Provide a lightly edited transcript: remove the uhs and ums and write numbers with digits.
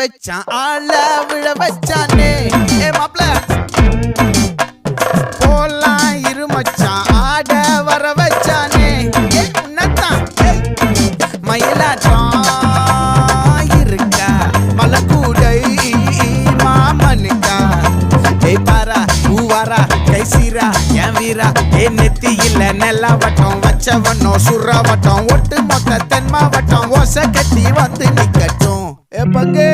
வச்சான் ஆள விழ வச்சானே ஏ மாப்ள போலாம் இருமச்சான் ஆட வர வச்சானே ஏ உன்னத்தான் மயிலாட்டம் இருக்கா மலக்கூடை மாமனுக்கா ஏய் பாரா பூவாரா கைசீரா என் வீரா ஏ நெத்தி இல்ல நெல்லா வட்டம் வச்சவனோ சுறா வட்டம் ஒட்டு மொத்த தென் மாவட்டம் ஓசை கட்டி வந்து நிக்கட்டும் ஏ பங்கே